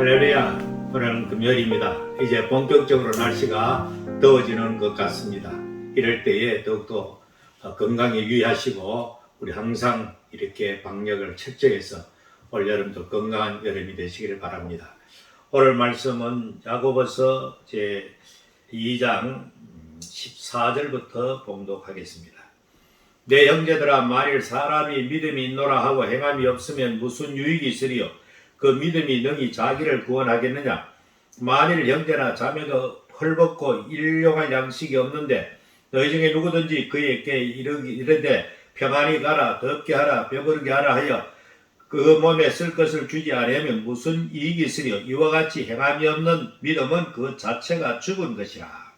할렐루야. 오늘은 금요일입니다. 이제 본격적으로 날씨가 더워지는 것 같습니다. 이럴 때에 더욱더 건강에 유의하시고 우리 항상 이렇게 방역을 철저해서 올여름도 건강한 여름이 되시기를 바랍니다. 오늘 말씀은 야고보서 제 2장 14절부터 봉독하겠습니다. 내 형제들아, 만일 사람이 믿음이 있노라 하고 행함이 없으면 무슨 유익이 있으리요? 그 믿음이 능히 자기를 구원하겠느냐? 만일 형제나 자매가 헐벗고 일용할 양식이 없는데 너희 중에 누구든지 그에게 이르되 평안히 가라, 덥게 하라, 배부르게 하라 하여 그 몸에 쓸 것을 주지 않으면 무슨 이익이 있으리요? 이와 같이 행함이 없는 믿음은 그 자체가 죽은 것이라.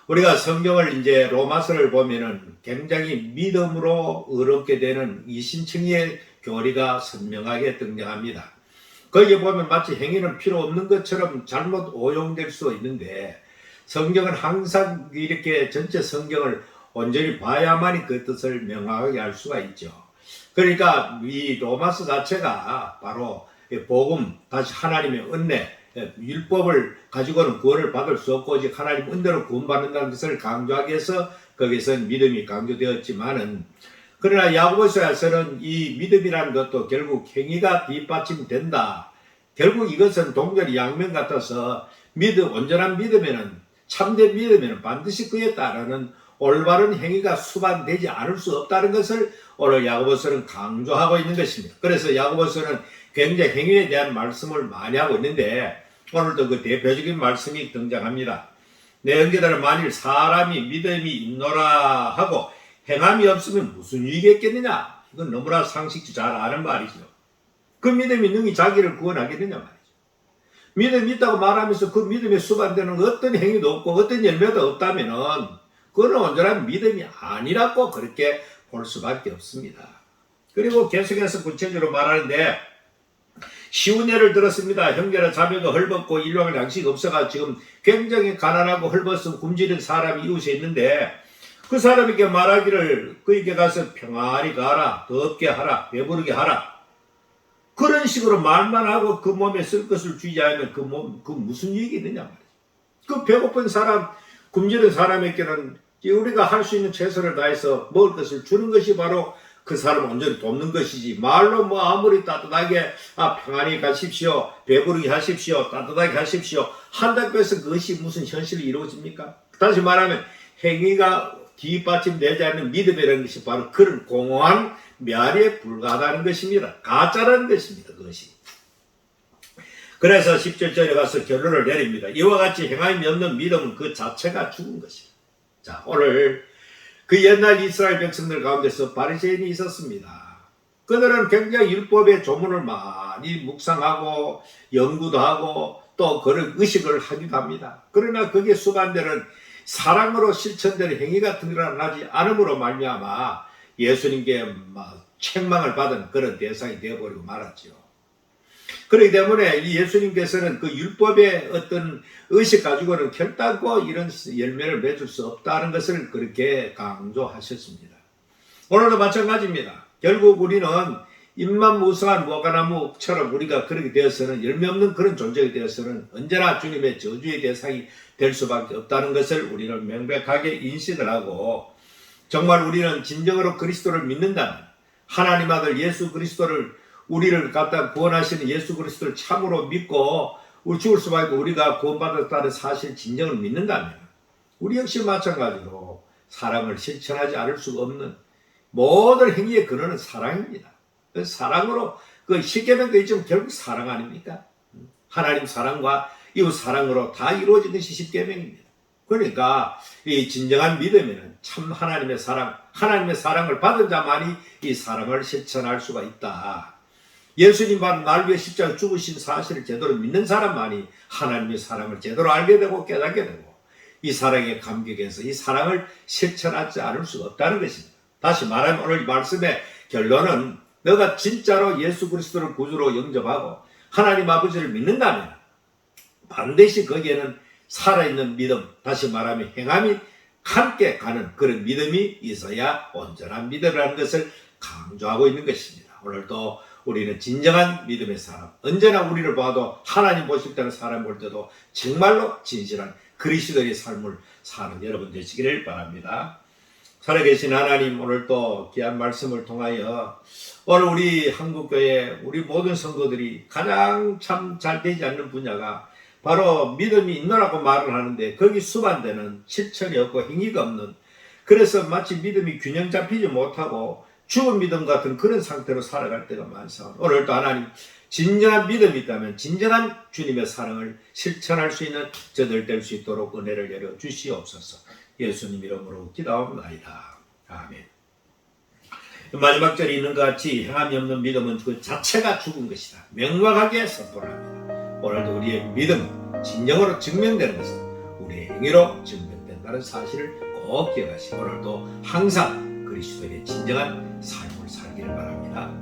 우리가 성경을 이제 로마서를 보면은 굉장히 믿음으로 의롭게 되는 이신층의 교리가 선명하게 등장합니다. 거기에 보면 마치 행위는 필요 없는 것처럼 잘못 오용될 수 있는데 성경은 항상 이렇게 전체 성경을 온전히 봐야만이 그 뜻을 명확하게 알 수가 있죠. 그러니까 이 로마서 자체가 바로 복음, 다시 하나님의 은혜, 율법을 가지고는 구원을 받을 수 없고 오직 하나님 은혜로 구원받는다는 것을 강조하기 위해서 거기서는 믿음이 강조되었지만은, 그러나 야고보서에서는 이 믿음이라는 것도 결국 행위가 뒷받침된다. 결국 이것은 동결이 양면 같아서 온전한 믿음에는, 참된 믿음에는 반드시 그에 따르는 올바른 행위가 수반되지 않을 수 없다는 것을 오늘 야고보서는 강조하고 있는 것입니다. 그래서 야고보서는 굉장히 행위에 대한 말씀을 많이 하고 있는데 오늘도 그 대표적인 말씀이 등장합니다. 내 형제들은 만일 사람이 믿음이 있노라 하고 행함이 없으면 무슨 유익이 있겠느냐? 이건 너무나 상식적으로 잘 아는 말이죠. 그 믿음이 능히 자기를 구원하겠느냐 말이죠. 믿음이 있다고 말하면서 그 믿음에 수반되는 어떤 행위도 없고 어떤 열매도 없다면은 그건 온전한 믿음이 아니라고 그렇게 볼 수밖에 없습니다. 그리고 계속해서 구체적으로 말하는데 쉬운 예를 들었습니다. 형제나 자매가 헐벗고 일용할 양식이 없어가 지금 굉장히 가난하고 헐벗은 굶주린 사람이 이웃에 있는데 그 사람에게 말하기를 그에게 가서 평안히 가라, 덥게 하라, 배부르게 하라. 그런 식으로 말만 하고 그 몸에 쓸 것을 주지 않으면 그 무슨 이익이 있느냐 말이죠. 그 배고픈 사람, 굶주린 사람에게는 우리가 할 수 있는 최선을 다해서 먹을 것을 주는 것이 바로 그 사람을 온전히 돕는 것이지, 말로 아무리 따뜻하게 평안히 가십시오, 배부르게 하십시오, 따뜻하게 하십시오 한다고 해서 그것이 무슨 현실이 이루어집니까? 다시 말하면 행위가 뒷받침되지 않는 믿음이라는 것이 바로 그런 공허한 멸에 불과하다는 것입니다. 가짜라는 것입니다. 그것이. 그래서 17절에 가서 결론을 내립니다. 이와 같이 행함이 없는 믿음은 그 자체가 죽은 것이다. 자, 오늘 그 옛날 이스라엘 백성들 가운데서 바리새인이 있었습니다. 그들은 굉장히 율법의 조문을 많이 묵상하고 연구도 하고 또 그런 의식을 하기도 합니다. 그러나 거기에 수반되는 사랑으로 실천되는 행위가 드러나지 않음으로 말미암아 예수님께 책망을 받은 그런 대상이 되어버리고 말았죠. 그렇기 때문에 이 예수님께서는 그 율법의 어떤 의식 가지고는 결단코 이런 열매를 맺을 수 없다는 것을 그렇게 강조하셨습니다. 오늘도 마찬가지입니다. 결국 우리는 잎만 무성한 무화과나무처럼 우리가 그렇게 되어서는 열매 없는 그런 존재가 되어서는 언제나 주님의 저주의 대상이 될 수밖에 없다는 것을 우리는 명백하게 인식을 하고, 정말 우리는 진정으로 그리스도를 믿는다면 하나님 아들 예수 그리스도를 우리를 갖다 구원하시는 예수 그리스도를 참으로 믿고 우리 죽을 수밖에 우리가 구원받았다는 사실 진정을 믿는다면 우리 역시 마찬가지로 사랑을 실천하지 않을 수가 없는 모든 행위의 근원은 사랑입니다. 그 사랑으로 그 십계명도 있지만 결국 사랑 아닙니까? 하나님 사랑과 이웃 사랑으로 다 이루어진 것이 십계명입니다. 그러니까 이 진정한 믿음에는 참 하나님의 사랑을 받은 자만이 이 사랑을 실천할 수가 있다. 예수님 바로 날 위해 십자가 죽으신 사실을 제대로 믿는 사람만이 하나님의 사랑을 제대로 알게 되고 깨닫게 되고 이 사랑에 감격해서 이 사랑을 실천하지 않을 수가 없다는 것입니다. 다시 말하면 오늘 말씀의 결론은 너가 진짜로 예수 그리스도를 구주로 영접하고 하나님 아버지를 믿는다면 반드시 거기에는 살아있는 믿음, 다시 말하면 행함이 함께 가는 그런 믿음이 있어야 온전한 믿음이라는 것을 강조하고 있는 것입니다. 오늘도 우리는 진정한 믿음의 사람, 언제나 우리를 봐도 하나님 보실 때는 사람 볼 때도 정말로 진실한 그리스도의 삶을 사는 여러분 되시기를 바랍니다. 살아계신 하나님, 오늘 또 귀한 말씀을 통하여 오늘 우리 한국교회 우리 모든 성도들이 가장 참 잘 되지 않는 분야가 바로 믿음이 있노라고 말을 하는데 거기 수반되는 실천이 없고 행위가 없는, 그래서 마치 믿음이 균형 잡히지 못하고 죽은 믿음 같은 그런 상태로 살아갈 때가 많습니다. 오늘도 하나님 진정한 믿음이 있다면 진정한 주님의 사랑을 실천할 수 있는 저들 될 수 있도록 은혜를 내려 주시옵소서. 예수님 이름으로 기도합니다. 아멘. 마지막 절이 있는 것 같이 행함이 없는 믿음은 그 자체가 죽은 것이다. 명확하게 선포합니다. 오늘도 우리의 믿음 진정으로 증명되는 것은 우리의 행위로 증명된다는 사실을 꼭 기억하시고 오늘도 항상 그리스도의 진정한 삶을 살기를 바랍니다.